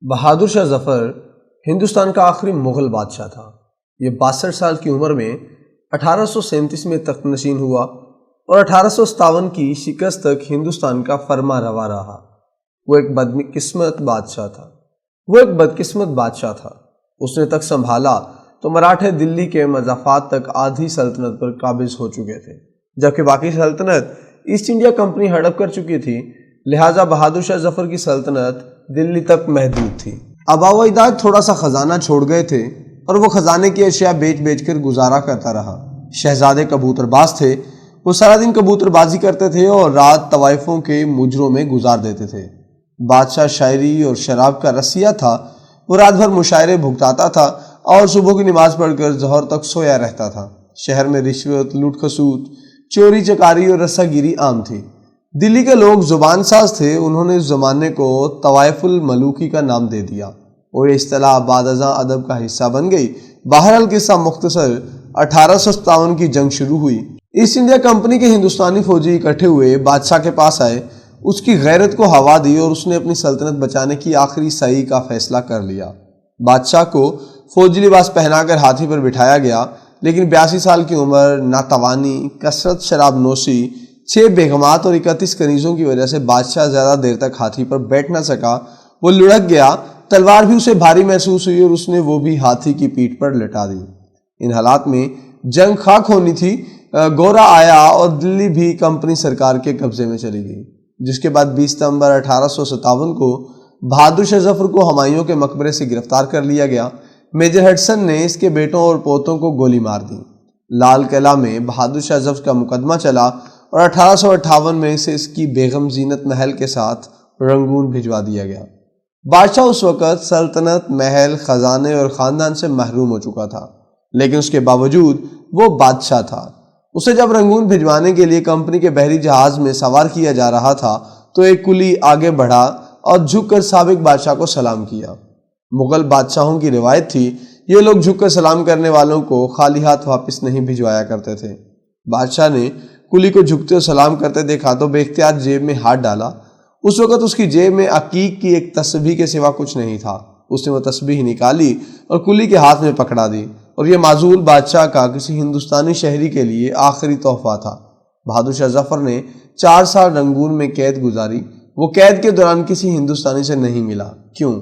بہادر شاہ ظفر ہندوستان کا آخری مغل بادشاہ تھا۔ یہ 62 سال کی عمر میں 1837 میں تخت نشین ہوا اور 1857 کی شکست تک ہندوستان کا فرما روا رہا۔ وہ ایک بدقسمت بادشاہ تھا۔ اس نے تخت سنبھالا تو مراٹھے دلی کے مضافات تک آدھی سلطنت پر قابض ہو چکے تھے، جبکہ باقی سلطنت ایسٹ انڈیا کمپنی ہڑپ کر چکی تھی، لہٰذا بہادر شاہ ظفر کی سلطنت دلی تک محدود تھی۔ آبا و اجداد تھوڑا سا خزانہ چھوڑ گئے تھے اور وہ خزانے کی اشیاء بیچ کر گزارا کرتا رہا۔ شہزادے کبوتر باز تھے، وہ سارا دن کبوتر بازی کرتے تھے اور رات طوائفوں کے مجروں میں گزار دیتے تھے۔ بادشاہ شاعری اور شراب کا رسیہ تھا، وہ رات بھر مشاعرے بھگتاتا تھا اور صبح کی نماز پڑھ کر ظہر تک سویا رہتا تھا۔ شہر میں رشوت، لوٹ کھسوٹ، چوری چکاری اور رسہ گیری عام تھی۔ دلی کے لوگ زبان ساز تھے، انہوں نے اس زمانے کو طوائف الملوکی کا نام دے دیا اور یہ اصطلاح بعد ازاں ادب کا حصہ بن گئی۔ بہرحال قصہ مختصر، 1857 کی جنگ شروع ہوئی۔ ایسٹ انڈیا کمپنی کے ہندوستانی فوجی اکٹھے ہوئے، بادشاہ کے پاس آئے، اس کی غیرت کو ہوا دی اور اس نے اپنی سلطنت بچانے کی آخری سعی کا فیصلہ کر لیا۔ بادشاہ کو فوجی لباس پہنا کر ہاتھی پر بٹھایا گیا، لیکن 82 سال کی عمر، ناتوانی، کثرت شراب نوشی، 6 بیگمات اور 31 کنیزوں کی وجہ سے بادشاہ زیادہ دیر تک ہاتھی پر بیٹھ نہ سکا۔ وہ لڑک گیا، تلوار بھی اسے بھاری محسوس ہوئی اور اس نے وہ بھی ہاتھی کی پیٹھ پر لٹا دی۔ ان حالات میں جنگ خاک ہونی تھی۔ گورا آیا اور دلی بھی کمپنی سرکار کے قبضے میں چلی گئی، جس کے بعد 20 ستمبر 1857 کو بہادر شاہ ظفر کو ہمایوں کے مقبرے سے گرفتار کر لیا گیا۔ میجر ہڈسن نے اس کے بیٹوں اور پوتوں کو گولی مار دی۔ لال قلعہ میں بہادر شاہ ظفر کا مقدمہ چلا اور 1858 میں اسے اس کی بیگم زینت محل کے ساتھ رنگون بھجوا دیا گیا۔ بادشاہ اس وقت سلطنت، محل، خزانے اور خاندان سے محروم ہو چکا تھا، لیکن اس کے باوجود وہ بادشاہ تھا۔ اسے جب رنگون بھجوانے کے لیے کمپنی کے بحری جہاز میں سوار کیا جا رہا تھا تو ایک کلی آگے بڑھا اور جھک کر سابق بادشاہ کو سلام کیا۔ مغل بادشاہوں کی روایت تھی، یہ لوگ جھک کر سلام کرنے والوں کو خالی ہاتھ واپس نہیں بھجوایا کرتے تھے۔ بادشاہ نے کلی کو جھکتے اور سلام کرتے دیکھا تو بے اختیار جیب میں ہاتھ ڈالا۔ اس وقت اس کی جیب میں عقیق کی ایک تسبیح کے سوا کچھ نہیں تھا۔ اس نے وہ تسبیح نکالی اور کلی کے ہاتھ میں پکڑا دی، اور یہ معزول بادشاہ کا کسی ہندوستانی شہری کے لیے آخری تحفہ تھا۔ بہادر شاہ ظفر نے 4 سال رنگون میں قید گزاری۔ وہ قید کے دوران کسی ہندوستانی سے نہیں ملا۔ کیوں؟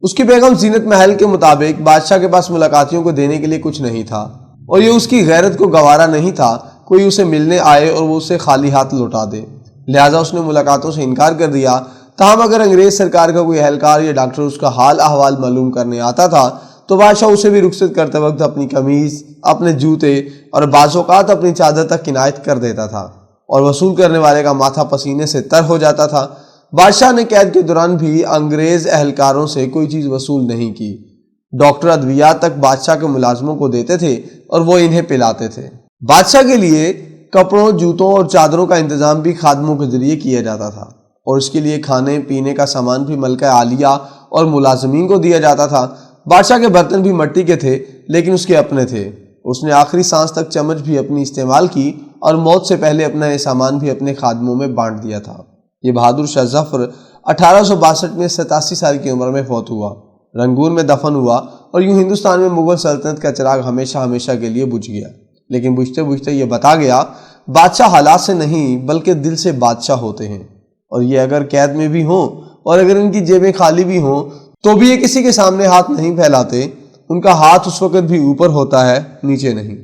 اس کی بیگم زینت محل کے مطابق بادشاہ کے پاس ملاقاتیوں کو دینے کے لیے کچھ نہیں تھا، اور یہ اس کی غیرت کو گوارا نہیں تھا کوئی اسے ملنے آئے اور وہ اسے خالی ہاتھ لوٹا دے، لہٰذا اس نے ملاقاتوں سے انکار کر دیا۔ تاہم اگر انگریز سرکار کا کوئی اہلکار یا ڈاکٹر اس کا حال احوال معلوم کرنے آتا تھا تو بادشاہ اسے بھی رخصت کرتے وقت اپنی قمیض، اپنے جوتے اور بعض اوقات اپنی چادر تک عنایت کر دیتا تھا، اور وصول کرنے والے کا ماتھا پسینے سے تر ہو جاتا تھا۔ بادشاہ نے قید کے دوران بھی انگریز اہلکاروں سے کوئی چیز وصول نہیں کی۔ ڈاکٹر ادویات تک بادشاہ کے ملازموں کو دیتے تھے اور وہ انہیں پلاتے تھے۔ بادشاہ کے لیے کپڑوں، جوتوں اور چادروں کا انتظام بھی خادموں کے ذریعے کیا جاتا تھا، اور اس کے لیے کھانے پینے کا سامان بھی ملکہ عالیہ اور ملازمین کو دیا جاتا تھا۔ بادشاہ کے برتن بھی مٹی کے تھے، لیکن اس کے اپنے تھے۔ اس نے آخری سانس تک چمچ بھی اپنی استعمال کی اور موت سے پہلے اپنا یہ سامان بھی اپنے خادموں میں بانٹ دیا تھا۔ یہ بہادر شاہ ظفر 1862 میں 87 سال کی عمر میں فوت ہوا، رنگون میں دفن ہوا، اور یوں ہندوستان میں مغل سلطنت کا چراغ ہمیشہ کے لیے بجھ گیا۔ لیکن بجھتے بجھتے یہ بتا گیا، بادشاہ حالات سے نہیں بلکہ دل سے بادشاہ ہوتے ہیں، اور یہ اگر قید میں بھی ہوں اور اگر ان کی جیبیں خالی بھی ہوں تو بھی یہ کسی کے سامنے ہاتھ نہیں پھیلاتے۔ ان کا ہاتھ اس وقت بھی اوپر ہوتا ہے، نیچے نہیں۔